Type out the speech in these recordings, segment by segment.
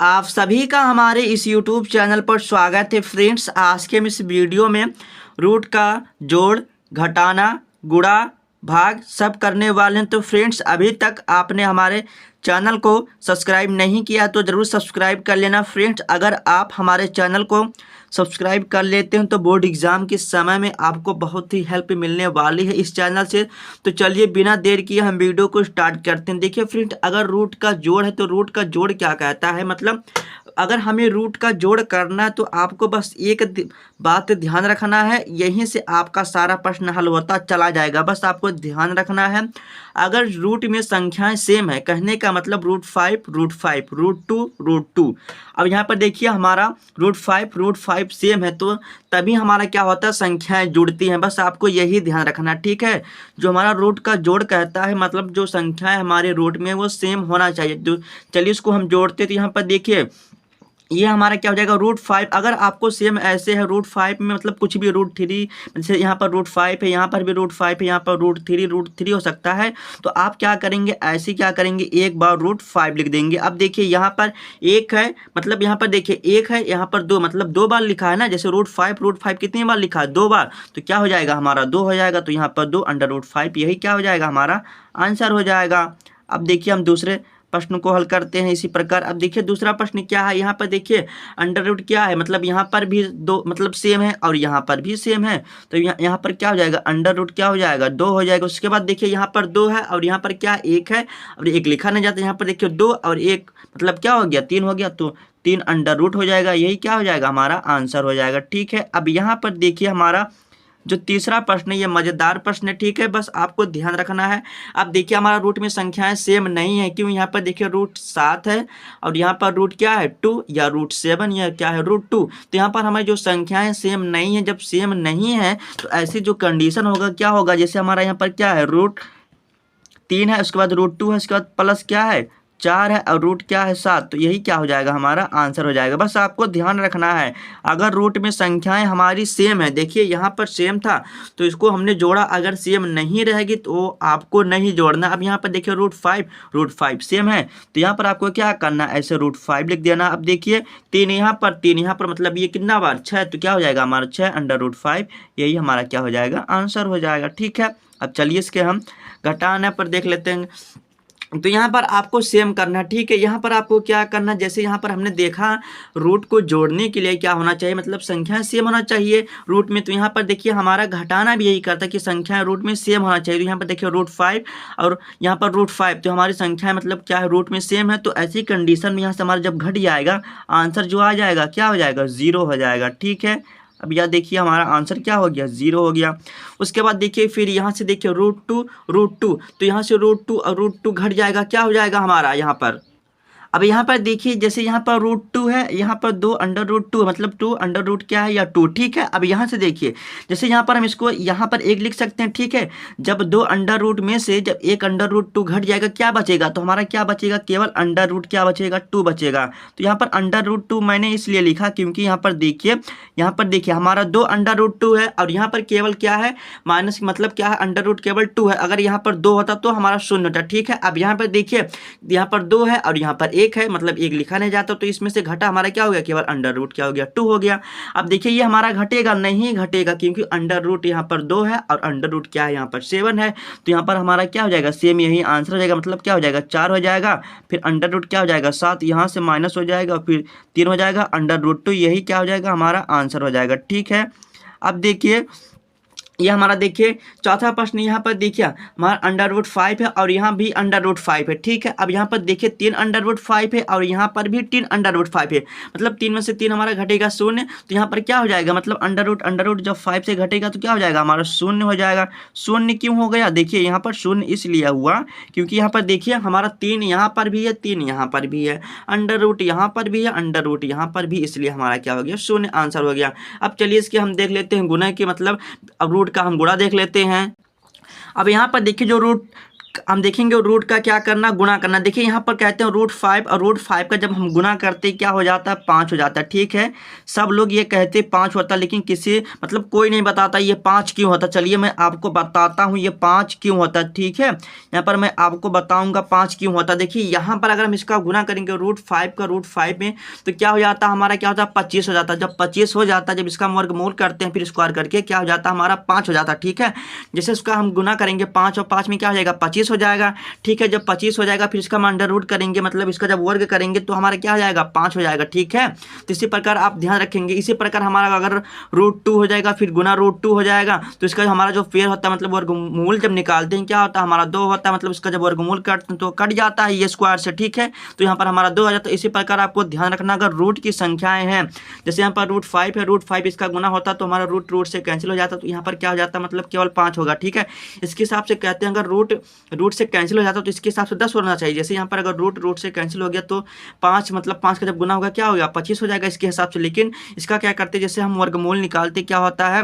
आप सभी का हमारे इस YouTube चैनल पर स्वागत है फ्रेंड्स। आज के हम इस वीडियो में रूट का जोड़, घटाना, गुणा, भाग सब करने वाले हैं। तो फ्रेंड्स, अभी तक आपने हमारे चैनल को सब्सक्राइब नहीं किया तो ज़रूर सब्सक्राइब कर लेना फ्रेंड्स। अगर आप हमारे चैनल को सब्सक्राइब कर लेते हैं तो बोर्ड एग्ज़ाम के समय में आपको बहुत ही हेल्प मिलने वाली है इस चैनल से। तो चलिए बिना देर किए हम वीडियो को स्टार्ट करते हैं। देखिए फ्रेंड्स, अगर रूट का जोड़ है तो रूट का जोड़ क्या कहता है, मतलब अगर हमें रूट का जोड़ करना है तो आपको बस एक बात ध्यान रखना है, यहीं से आपका सारा प्रश्न हल होता चला जाएगा। बस आपको ध्यान रखना है, अगर रूट में संख्याएं सेम है, कहने का मतलब √5 √5 √2 अब यहाँ पर देखिए हमारा √5 सेम है तो तभी हमारा क्या होता है, संख्याएं जुड़ती हैं। बस आपको यही ध्यान रखना, ठीक है। जो हमारा रूट का जोड़ कहता है मतलब जो संख्याएं हमारे रूट में वो सेम होना चाहिए। तो चलिए इसको हम जोड़ते, तो यहाँ पर देखिए ये हमारा क्या हो जाएगा √5। अगर आपको सेम ऐसे है √5 में मतलब कुछ भी √3, जैसे यहाँ पर √5 है, यहाँ पर भी √5 है, यहाँ पर √3 हो सकता है। तो आप क्या करेंगे, ऐसे क्या करेंगे, एक बार √5 लिख देंगे। अब देखिए यहाँ पर एक है, मतलब यहाँ पर देखिए एक है, यहाँ पर दो, मतलब दो बार लिखा है ना। जैसे √5 कितनी बार लिखा है, दो बार, तो क्या हो जाएगा हमारा 2 हो जाएगा। तो यहाँ पर 2 √5 यही क्या हो जाएगा, हमारा आंसर हो जाएगा। अब देखिए हम दूसरे प्रश्न को हल करते हैं इसी प्रकार। अब देखिए दूसरा प्रश्न क्या है, यहाँ पर देखिए अंडर रूट क्या है, मतलब यहाँ पर भी दो मतलब सेम है और यहाँ पर भी सेम है। तो यहाँ पर क्या हो जाएगा, अंडर रूट क्या हो जाएगा, 2 हो जाएगा। उसके बाद देखिए यहाँ पर 2 है और यहाँ पर क्या एक है और एक लिखा नहीं जाता। यहाँ पर देखिए 2 और 1 मतलब क्या हो गया, 3 हो गया। तो 3 अंडर रूट हो जाएगा, यही क्या हो जाएगा, हमारा आंसर हो जाएगा, ठीक है। अब यहाँ पर देखिए हमारा जो तीसरा प्रश्न है ये मज़ेदार प्रश्न है, ठीक है। बस आपको ध्यान रखना है। अब देखिए हमारा रूट में संख्याएं सेम नहीं है, क्यों, यहाँ पर देखिए √7 है और यहाँ पर रूट क्या है 2 या √7 या क्या है √2। तो यहाँ पर हमारी जो संख्याएं सेम नहीं है, जब सेम नहीं है तो ऐसी जो कंडीशन होगा क्या होगा, जैसे हमारा यहाँ पर क्या है √3 है, उसके बाद √2 है, उसके बाद प्लस क्या है 4 है और रूट क्या है 7। तो यही क्या हो जाएगा, हमारा आंसर हो जाएगा। बस आपको ध्यान रखना है, अगर रूट में संख्याएं हमारी सेम है, देखिए यहाँ पर सेम था तो इसको हमने जोड़ा, अगर सेम नहीं रहेगी तो आपको नहीं जोड़ना। अब यहाँ पर देखिए √5 सेम है तो यहाँ पर आपको क्या करना, ऐसे √5 लिख देना। अब देखिए 3 यहाँ पर 3 यहाँ पर, मतलब ये कितना बार 6, तो क्या हो जाएगा हमारा 6 √5, यही हमारा क्या हो जाएगा, आंसर हो जाएगा, ठीक है। अब चलिए इसके हम घटाने पर देख लेते हैं। तो यहाँ पर आपको सेम करना, ठीक है। यहाँ पर आपको क्या करना, जैसे यहाँ पर हमने देखा रूट को जोड़ने के लिए क्या होना चाहिए, मतलब संख्या सेम होना चाहिए रूट में। तो यहाँ पर देखिए हमारा घटाना भी यही करता है कि संख्या रूट में सेम होना चाहिए। तो यहाँ पर देखिए √5 और यहाँ पर √5, तो हमारी संख्या मतलब क्या है, रूट में सेम है। तो ऐसी कंडीशन में यहाँ से हमारा जब घट जाएगा आंसर जो आ जाएगा क्या हो जाएगा, 0 हो जाएगा, ठीक है। अब यह देखिए हमारा आंसर क्या हो गया, 0 हो गया। उसके बाद देखिए फिर यहाँ से देखिए √2 तो यहाँ से √2 और √2 घट जाएगा, क्या हो जाएगा हमारा यहाँ पर। अब यहाँ पर देखिए जैसे यहाँ पर √2 है, यहाँ पर 2 √2 मतलब 2 अंडर रूट क्या है या 2, ठीक है। अब यहाँ से देखिए जैसे यहाँ पर हम इसको यहाँ पर 1 लिख सकते हैं, ठीक है। जब 2 अंडर रूट में से जब 1 √2 घट जाएगा क्या बचेगा, तो हमारा क्या बचेगा, केवल अंडर रूट क्या बचेगा, 2 बचेगा। तो यहाँ पर √2 मैंने इसलिए लिखा क्योंकि यहाँ पर देखिए हमारा 2 √2 है और यहाँ पर केवल क्या है माइनस, मतलब क्या है अंडर रूट केवल 2 है। अगर यहाँ पर 2 होता तो हमारा 0 होता, ठीक है। अब यहाँ पर देखिए यहाँ पर 2 है और यहाँ पर 1 है, मतलब 1 लिखा नहीं जाता, तो इसमें से घटा हमारा क्या हो गया, केवल अंडर रूट क्या हो गया, 2 हो गया। अब देखिए ये हमारा घटेगा नहीं, घटेगा क्योंकि अंडर रूट यहाँ पर 2 है और अंडर रूट क्या है यहाँ पर 7 है। तो यहाँ पर हमारा क्या हो जाएगा, सेम यही आंसर हो जाएगा, मतलब क्या हो जाएगा 4 हो जाएगा। फिर अंडर रूट क्या हो जाएगा 7, यहाँ से माइनस हो जाएगा और फिर 3 हो जाएगा, अंडर रूट 2 यही क्या हो जाएगा, हमारा आंसर हो जाएगा, ठीक है। अब देखिए ये हमारा देखिए चौथा प्रश्न, यहाँ पर देखिए हमारा √5 है और यहाँ भी √5 है, ठीक है। अब यहाँ पर देखिए 3 √5 है और यहाँ पर भी 3 √5 है, मतलब 3 में से 3 हमारा घटेगा 0। तो यहाँ पर क्या हो जाएगा, मतलब अंडर रूट जब 5 से घटेगा तो क्या हो जाएगा, हमारा 0 हो जाएगा। 0 क्यों हो गया, देखिए यहाँ पर 0 इसलिए हुआ क्योंकि यहाँ पर देखिए हमारा 3 यहाँ पर भी है, 3 यहाँ पर भी है, अंडर रूट यहाँ पर भी है, अंडर रूट यहाँ पर भी, इसलिए हमारा क्या हो गया, 0 आंसर हो गया। अब चलिए इसके हम देख लेते हैं गुना के, मतलब अब रूट का हम गुणा देख लेते हैं। अब यहाँ पर देखिए जो रूट हम देखेंगे रूट का क्या करना, गुना करना। देखिए यहाँ पर कहते हैं √5 और √5 का जब हम गुना करते हैं क्या हो जाता है, 5 हो जाता है। ठीक है, सब लोग ये कहते हैं 5 होता है, लेकिन किसी मतलब कोई नहीं बताता ये 5 क्यों होता। चलिए मैं आपको बताता हूँ ये 5 क्यों होता है। ठीक है, यहाँ पर मैं आपको बताऊंगा 5 क्यों होता है। देखिए यहाँ पर अगर हम इसका गुना करेंगे √5 का √5 में तो क्या हो जाता है हमारा, क्या होता है 25 हो जाता है। जब 25 हो जाता है, जब इसका हम वर्गमूल करते हैं फिर स्क्वायर करके क्या हो जाता है हमारा 5 हो जाता है। ठीक है, जैसे उसका हम गुना करेंगे 5 और 5 में क्या हो जाएगा 25 हो जाएगा। ठीक है, जब 25 हो जाएगा फिर इसका हम अंडर रूट करेंगे, मतलब इसका जब वर्ग करेंगे तो हमारा क्या हो जाएगा 5 हो जाएगा। ठीक है, तो इसी प्रकार आप ध्यान रखेंगे। इसी प्रकार हमारा अगर √2 हो जाएगा फिर गुना √2 हो जाएगा तो इसका हमारा जो पेयर होता है मतलब वर्गमूल जब निकालते हैं क्या होता है हमारा 2 होता है, मतलब इसका जब वर्गमूल काटते हैं तो कट जाता है ये स्क्वायर से। ठीक है, तो यहाँ पर हमारा 2 आ जाता है। इसी प्रकार आपको ध्यान रखना अगर रूट की संख्याएं हैं, जैसे यहाँ पर √5 है, √5 इसका गुना होता है तो हमारा रूट से कैंसिल हो जाता है, तो यहाँ पर क्या हो जाता है मतलब केवल 5 होगा। ठीक है, इसके हिसाब से कहते हैं अगर रूट से कैंसिल हो जाता है तो इसके हिसाब से 10 होना चाहिए। जैसे यहाँ पर अगर रूट से कैंसिल हो गया तो 5 मतलब 5 का जब गुना होगा क्या होगा 25 हो जाएगा इसके हिसाब से। लेकिन इसका क्या करते हैं, जैसे हम वर्गमूल निकालते क्या होता है,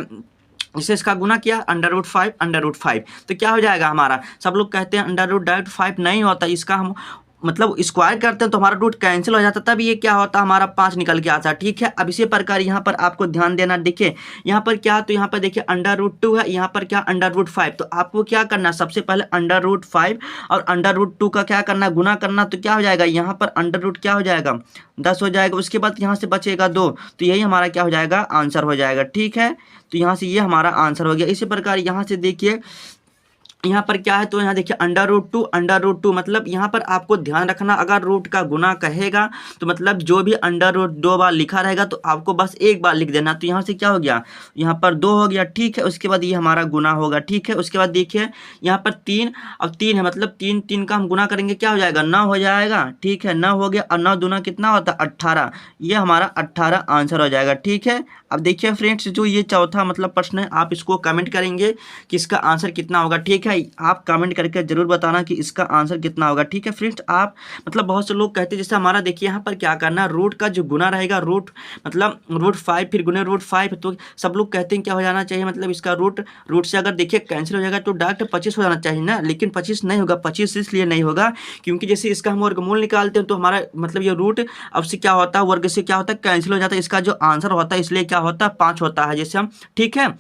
जैसे इसका गुना किया √5 तो क्या हो जाएगा हमारा, सब लोग कहते हैं √5 नहीं होता, इसका हम मतलब स्क्वायर करते हैं तो हमारा रूट कैंसिल हो जाता है, तब ये क्या होता है हमारा 5 निकल के आता है। ठीक है, अब इसी प्रकार यहाँ पर आपको ध्यान देना। देखिए यहाँ पर क्या, तो यहाँ पर देखिए √2 है, यहाँ पर क्या √5, तो आपको क्या करना सबसे पहले √5 और √2 का क्या करना गुना करना, तो क्या हो जाएगा यहाँ पर √ क्या हो जाएगा 10 हो जाएगा। उसके बाद यहाँ से बचेगा 2, तो यही हमारा क्या हो जाएगा आंसर हो जाएगा। ठीक है, तो यहाँ से ये हमारा आंसर हो गया। इसी प्रकार यहाँ से देखिए यहाँ पर क्या है, तो यहाँ देखिए √2 मतलब यहाँ पर आपको ध्यान रखना अगर रूट का गुना कहेगा तो मतलब जो भी √2 2 बार लिखा रहेगा तो आपको बस एक बार लिख देना। तो यहाँ से क्या हो गया, यहाँ पर 2 हो गया। ठीक है, उसके बाद ये हमारा गुना होगा। ठीक है, उसके बाद देखिए यहाँ पर 3, अब 3 है मतलब 3 का हम गुना करेंगे क्या हो जाएगा 9 हो जाएगा। ठीक है, 9 हो गया और 9 दूना कितना होता है 18, ये हमारा 18 आंसर हो जाएगा। ठीक है, अब देखिए फ्रेंड्स जो ये चौथा मतलब प्रश्न है आप इसको कमेंट करेंगे कि इसका आंसर कितना होगा। ठीक है, आप कमेंट करके जरूर बताना कि इसका आंसर कितना होगा। ठीक है फ्रेंड्स, आप मतलब बहुत से लोग कहते हैं जैसे हमारा देखिए यहाँ पर क्या करना, रूट का जो गुना रहेगा मतलब √5 फिर गुने √5, तो सब लोग कहते हैं क्या हो जाना चाहिए मतलब इसका रूट से अगर देखिए कैंसिल हो जाएगा तो डायरेक्ट 25 हो जाना चाहिए ना, लेकिन 25 नहीं होगा। 25 इसलिए नहीं होगा क्योंकि जैसे इसका हम वर्गमूल निकालते हैं तो हमारा मतलब ये रूट अब से क्या होता है वर्ग से क्या होता है कैंसिल हो जाता है, इसका जो आंसर होता है इसलिए क्या होता है 5 होता है जैसे हम। ठीक है,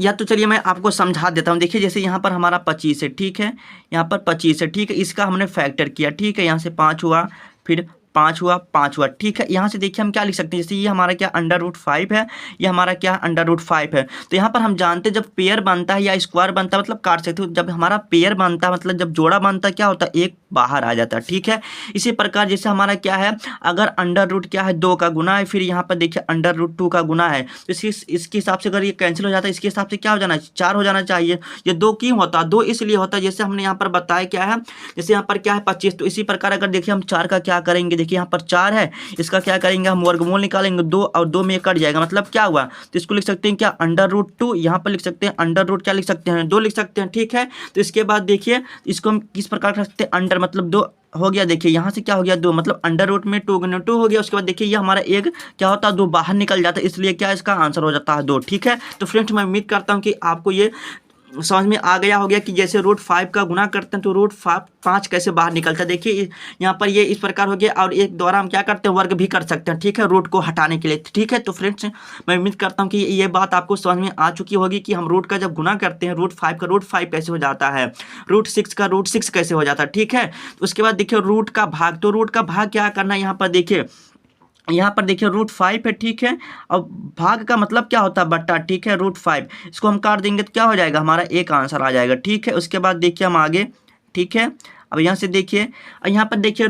या तो चलिए मैं आपको समझा देता हूँ। देखिए जैसे यहाँ पर हमारा 25 है। ठीक है, यहाँ पर 25 है। ठीक है, इसका हमने फैक्टर किया। ठीक है, यहाँ से 5 हुआ फिर 5 हुआ 5 हुआ। ठीक है, यहाँ से देखिए हम क्या लिख सकते हैं, जैसे ये हमारा क्या √5 है, ये हमारा क्या √5 है। तो यहाँ पर हम जानते हैं जब पेयर बनता है या स्क्वायर बनता है मतलब काट सकते हो, जब हमारा पेयर बनता है मतलब जब जोड़ा बनता है क्या होता है एक बाहर आ जाता है। ठीक है, इसी प्रकार जैसे हमारा क्या है अगर √ क्या है 2 का गुना है, फिर यहाँ पर देखिए √2 का गुना है, तो इसके हिसाब से अगर ये कैंसिल हो जाता है इसके हिसाब से क्या हो जाना है 4 हो जाना चाहिए। ये 2 क्यों होता है, 2 इसलिए होता है जैसे हमने यहाँ पर बताया क्या है, जैसे यहाँ पर क्या है 25, तो इसी प्रकार अगर देखिए हम 4 का क्या करेंगे, देखिए यहाँ पर 4 है, इसका क्या करेंगे हम वर्गमूल निकालेंगे 2 और 2 में कट जाएगा, मतलब क्या हुआ, तो इसको लिख सकते हैं क्या √2, यहाँ पर लिख सकते हैं √ क्या लिख सकते हैं 2 लिख सकते हैं। ठीक है, तो इसके बाद देखिए इसको हम किस प्रकार रख सकते हैं अंडर मतलब 2 हो गया। देखिए यहाँ से क्या हो गया 2 मतलब √ में 2 गुने 2 हो गया। उसके बाद देखिए ये हमारा एक क्या होता है 2 बाहर निकल जाता है, इसलिए क्या इसका आंसर हो जाता है 2। ठीक है, तो फ्रेंड्स मैं उम्मीद करता हूँ कि आपको ये समझ में आ गया होगा कि जैसे √5 का गुना करते हैं तो √5 कैसे बाहर निकलता है। देखिए यहाँ पर ये इस प्रकार हो गया और एक द्वारा हम क्या करते हैं वर्ग भी कर सकते हैं। ठीक है, रूट को हटाने के लिए। ठीक है, तो फ्रेंड्स मैं उम्मीद करता हूँ कि ये बात आपको समझ में आ चुकी होगी कि हम रूट का जब गुना करते हैं √5 का √5 कैसे हो जाता है, √6 का √6 कैसे हो जाता है। ठीक है, तो उसके बाद देखिए रूट का भाग, तो रूट का भाग क्या करना है यहाँ पर देखिए, यहाँ पर देखिए √5 है। ठीक है, और भाग का मतलब क्या होता है बट्टा। ठीक है, √5 इसको हम काट देंगे तो क्या हो जाएगा हमारा एक आंसर आ जाएगा। ठीक है, उसके बाद देखिए हम आगे। ठीक है, अब यहाँ से देखिए यहाँ पर देखिए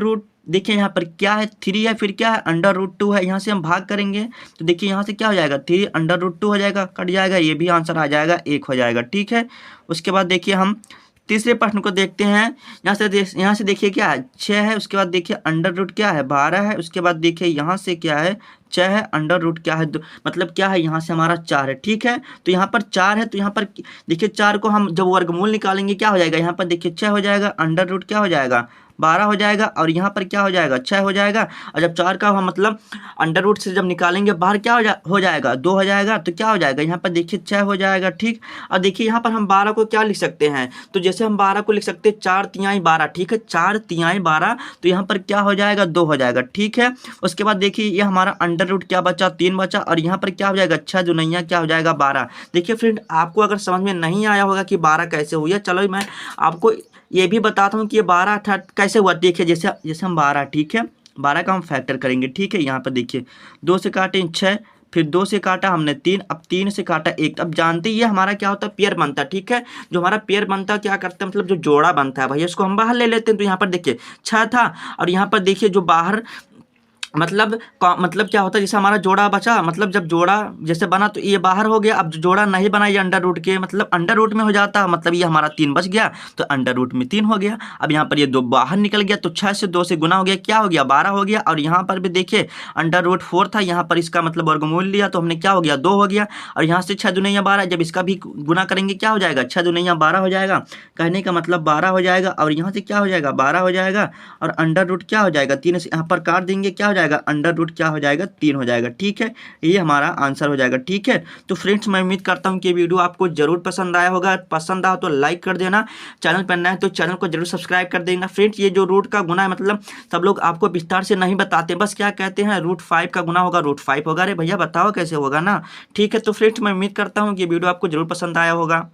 देखिए यहाँ पर क्या है 3 है, फिर क्या है √2 है, यहाँ से हम भाग करेंगे तो देखिए यहाँ से क्या हो जाएगा 3 √2 हो जाएगा, कट जाएगा, ये भी आंसर आ जाएगा 1 हो जाएगा। ठीक है, उसके बाद देखिए हम तीसरे प्रश्न को देखते हैं। यहाँ से देखिए क्या है 6 है, उसके बाद देखिए √ क्या है 12 है, उसके बाद देखिए यहाँ से क्या है 6 है, √ क्या है 2 मतलब क्या है यहाँ से हमारा 4 है। ठीक है, तो यहाँ पर 4 है, तो यहाँ पर देखिए 4 को हम जब वर्गमूल निकालेंगे क्या हो जाएगा, यहाँ पर देखिए 6 हो जाएगा, √ क्या हो जाएगा 12 हो जाएगा और यहाँ पर क्या हो जाएगा 6 हो जाएगा। और जब 4 का हम मतलब अंडर रूट से जब निकालेंगे बाहर क्या हो जाएगा 2 हो जाएगा। तो क्या हो जाएगा यहाँ पर देखिए 6 हो जाएगा। ठीक, और देखिए यहाँ पर हम 12 को क्या लिख सकते हैं, तो जैसे हम 12 को लिख सकते हैं 4 तिहाई 12। ठीक है, 4 तिहाई 12, तो यहाँ पर क्या हो जाएगा 2 हो जाएगा। ठीक है, उसके बाद देखिए ये हमारा अंडर रूट क्या बचा 3 बचा, और यहाँ पर क्या हो जाएगा 6 दुनिया क्या हो जाएगा 12। देखिए फ्रेंड, आपको अगर समझ में नहीं आया होगा कि 12 कैसे हुई है, चलो मैं आपको ये भी बताता हूँ कि ये 12 कैसे हुआ। देखिए जैसे जैसे हम 12, ठीक है, 12 का हम फैक्टर करेंगे। ठीक है, यहाँ पर देखिए 2 से काटे 6, फिर 2 से काटा हमने 3, अब 3 से काटा 1। अब जानते ही ये हमारा क्या होता है पेयर बनता है। ठीक है, जो हमारा पेयर बनता है क्या करते हैं मतलब जो जोड़ा बनता है भैया इसको हम बाहर ले लेते हैं। तो यहाँ पर देखिए 6 था, और यहाँ पर देखिए जो बाहर मतलब क्या होता है जैसे हमारा जोड़ा बचा, मतलब जब जोड़ा जैसे बना तो ये बाहर हो गया। अब जो जोड़ा नहीं बना ये अंडर रूट के मतलब अंडर रूट में हो जाता, मतलब ये हमारा 3 बच गया, तो अंडर रूट में 3 हो गया। अब यहाँ पर ये 2 बाहर निकल गया, तो 6 से 2 से गुना हो गया, क्या हो गया 12 हो गया। और यहाँ पर भी देखिए अंडर रूट 4 था, यहाँ पर इसका मतलब वर्गमूल लिया तो हमने क्या हो गया 2 हो गया। और यहाँ से 6 दुनिया 12, जब इसका भी गुना करेंगे क्या हो जाएगा 6 दुनिया 12 हो जाएगा। कहने का मतलब 12 हो जाएगा, और यहाँ से क्या हो जाएगा 12 हो जाएगा, और अंडर रूट क्या हो जाएगा 3 से यहाँ पर काट देंगे, क्या हो जाएगा अंडर रूट क्या हो जाएगा 3 हो जाएगा। ठीक है, ये हमारा आंसर हो जाएगा। ठीक है, तो फ्रेंड्स मैं उम्मीद करता हूँ कि वीडियो आपको जरूर पसंद आया होगा। पसंद आया तो लाइक कर देना, चैनल पर नया है तो चैनल को जरूर सब्सक्राइब कर देना। फ्रेंड्स ये जो रूट का गुना है मतलब सब लोग आपको विस्तार से नहीं बताते, बस क्या कहते हैं √5 का गुना होगा √5 होगा। अरे भैया बताओ कैसे होगा ना। ठीक है, तो फ्रेंड्स मैं उम्मीद करता हूँ कि वीडियो आपको जरूर पसंद आया होगा।